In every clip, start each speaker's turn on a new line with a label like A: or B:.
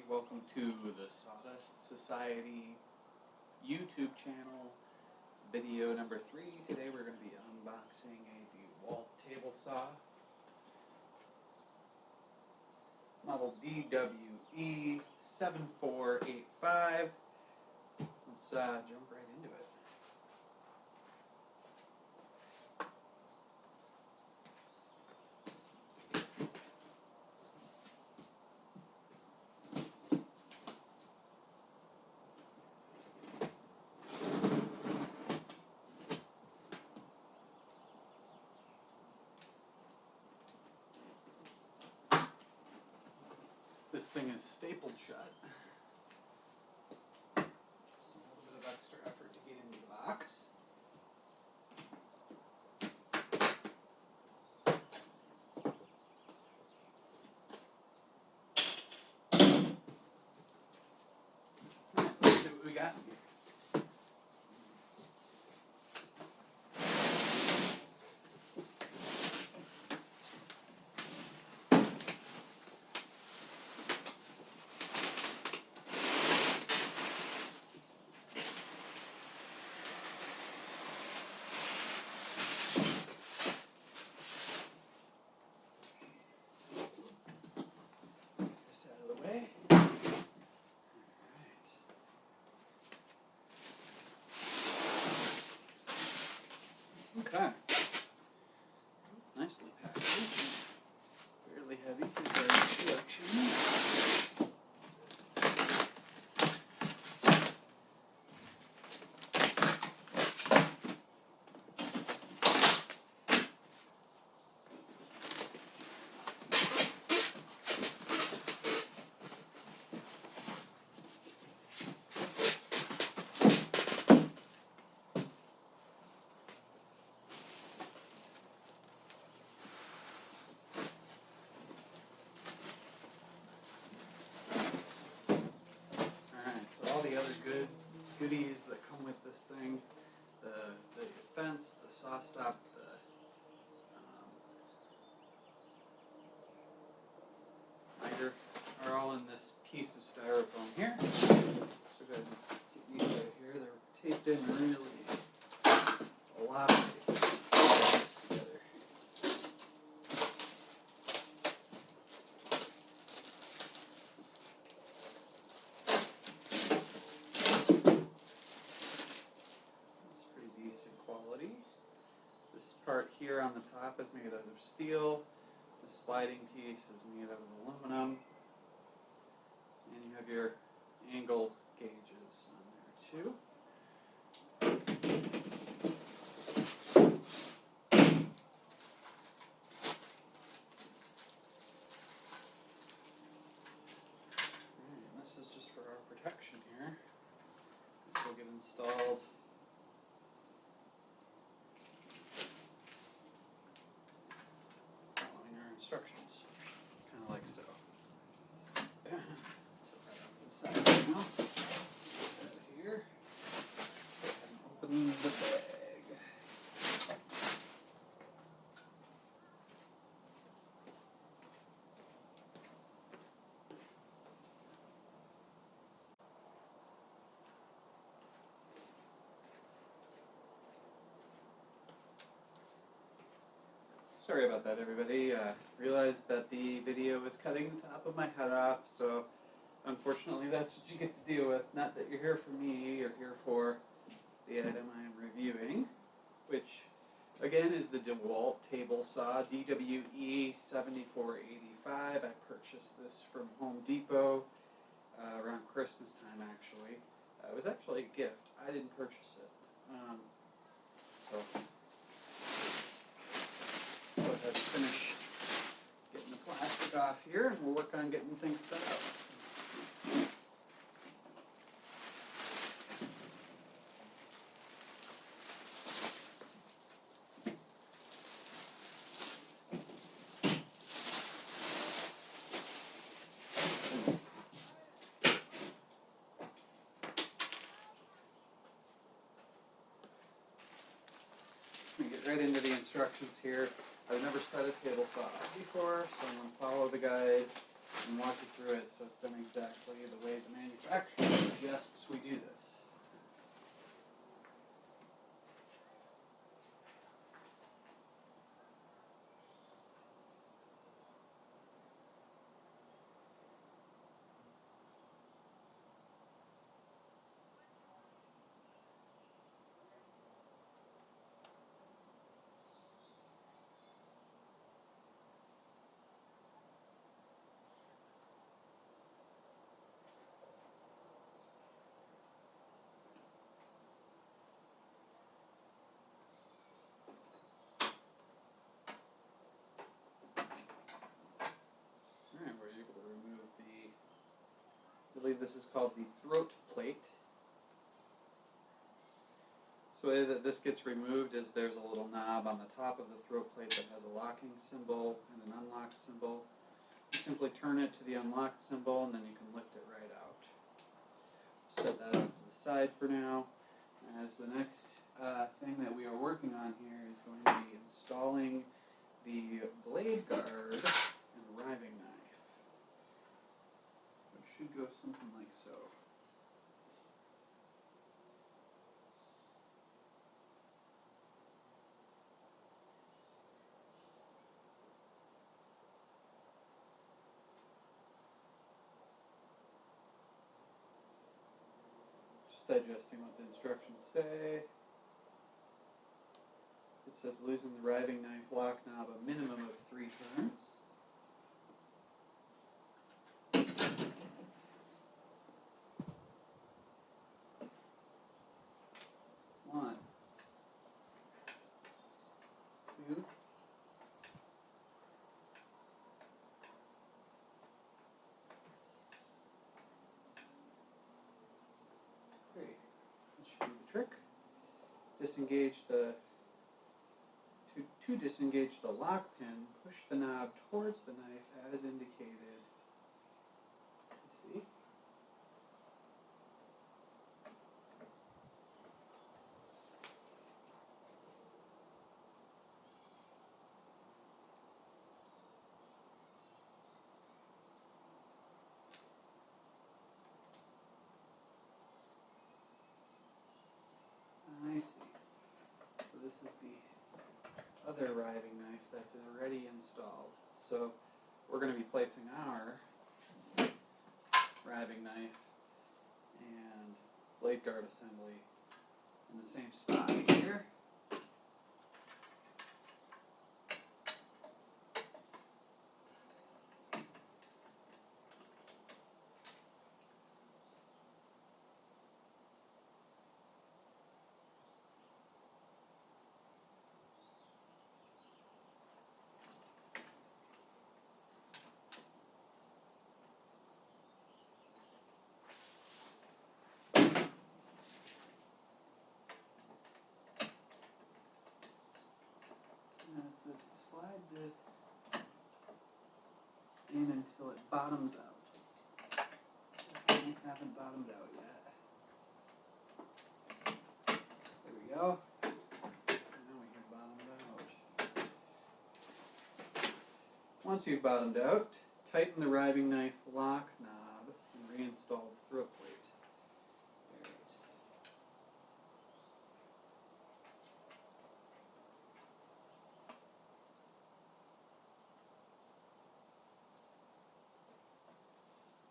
A: welcome to the Sawdust Society YouTube channel, video number 3. Today we're going to be unboxing a DeWalt table saw, model DW7485. Let's jump right into it. This thing is stapled shut. So a little bit of extra effort to get into the box. Alright, let's see what we got in here. Okay. Nicely packaged. Fairly heavy for the collection. All the other goodies that come with this thing, the fence, the saw stop, the miter, are all in this piece of styrofoam here. So go ahead and get these out of here. They're taped in really a lot of tape. Together. This part here on the top is made out of steel. The sliding piece is made out of aluminum. And you have your angle gauges on there too. And this is just for our protection here. This will get installed instructions, kind of like so. Set that off to the side right now. Put that here. And open the bag. Sorry about that, everybody. Realized that the video was cutting the top of my head off, so unfortunately that's what you get to deal with. Not that you're here for me, you're here for the item I am reviewing, which again is the DeWalt table saw DWE7485. I purchased this from Home Depot around Christmas time, actually. It was actually a gift. I didn't purchase it. So go ahead and finish getting the plastic off here, and we'll work on getting things set up. Let me get right into the instructions here. I've never set a table saw up before, so I'm going to follow the guides and walk you through it so it's done exactly the way the manufacturer suggests we do this. We're able to remove I believe this is called the throat plate. So the way that this gets removed is there's a little knob on the top of the throat plate that has a locking symbol and an unlock symbol. You simply turn it to the unlocked symbol and then you can lift it right out. Set that off to the side for now. As the next thing that we are working on here is going to be installing the blade guard and riving knife. It should go something like so. Just digesting what the instructions say. It says loosen the riving knife lock knob a minimum of 3 turns. One, two, three. That should be the trick. Disengage the to disengage the lock pin, push the knob towards the knife as indicated. Let's see. I see. So this is the other riving knife that's already installed. So we're going to be placing our riving knife and blade guard assembly in the same spot here. And it says to slide this in until it bottoms out. We haven't bottomed out yet. There we go. Now we have bottomed out. Once you've bottomed out, tighten the riving knife lock knob and reinstall the throat plate.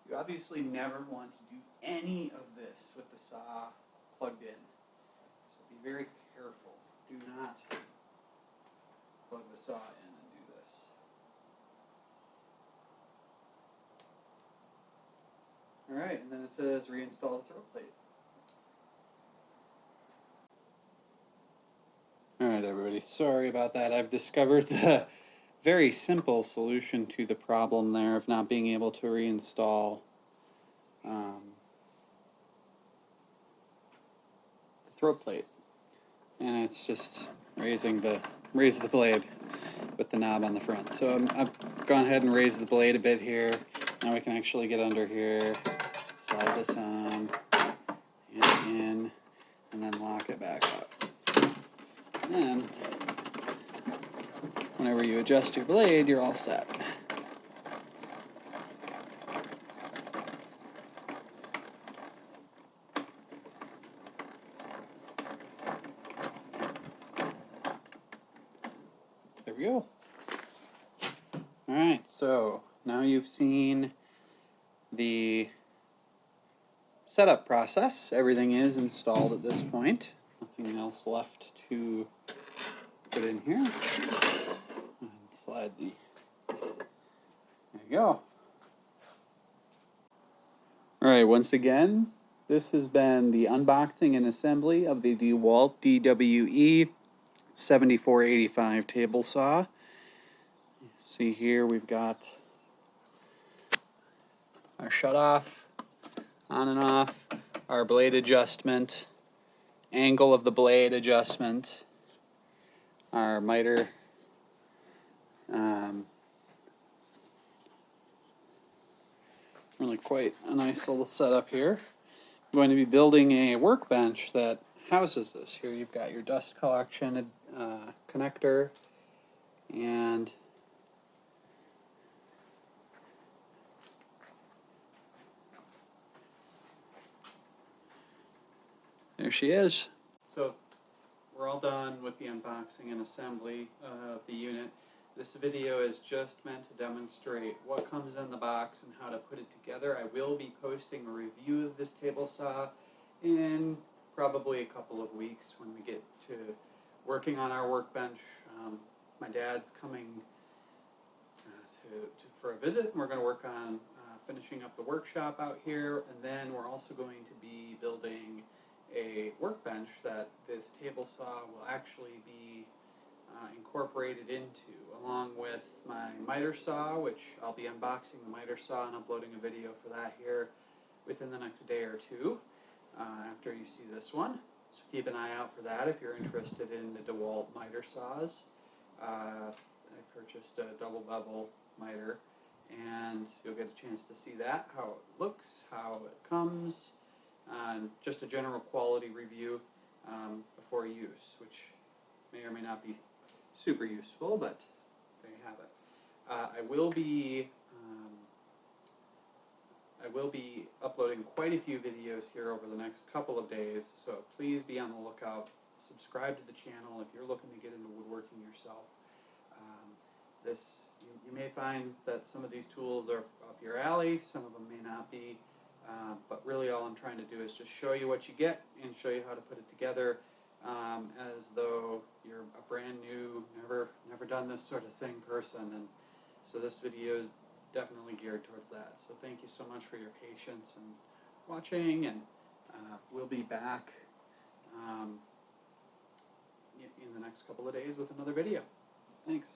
A: You obviously never want to do any of this with the saw plugged in. So be very careful. Do not plug the saw in and do this. Alright, and then it says reinstall the throat plate. Alright everybody, sorry about that. I've discovered the very simple solution to the problem there of not being able to reinstall the throat plate, and it's just raise the blade with the knob on the front. So I've gone ahead and raised the blade a bit here. Now we can actually get under here, slide this on and in, and then lock it back up. And then whenever you adjust your blade, you're all set. go. Alright, so now you've seen the setup process. Everything is installed at this point. Nothing else left to put in here. And slide the, there you go. Alright, once again, this has been the unboxing and assembly of the DeWalt DW7485 table saw. See here we've got our shut off, on and off, our blade adjustment, angle of the blade adjustment, our miter, really quite a nice little setup here. I'm going to be building a workbench that houses this. Here you've got your dust collection connector, and there she is. So we're all done with the unboxing and assembly of the unit. This video is just meant to demonstrate what comes in the box and how to put it together. I will be posting a review of this table saw in probably a couple of weeks when we get to working on our workbench. My dad's coming for a visit, and we're going to work on finishing up the workshop out here, and then we're also going to be building a workbench that this table saw will actually be incorporated into, along with my miter saw, which I'll be unboxing the miter saw and uploading a video for that here within the next day or two after you see this one. So keep an eye out for that if you're interested in the DeWalt miter saws. I purchased a double bevel miter, and you'll get a chance to see that, how it looks, how it comes, and just a general quality review before use, which may or may not be super useful, but there you have it. I will be uploading quite a few videos here over the next couple of days, so please be on the lookout. Subscribe to the channel if you're looking to get into woodworking yourself. You may find that some of these tools are up your alley, some of them may not be, but really all I'm trying to do is just show you what you get and show you how to put it together as though you're a brand new, never done this sort of thing person. And so this video is definitely geared towards that. So thank you so much for your patience and watching, and we'll be back in the next couple of days with another video. Thanks.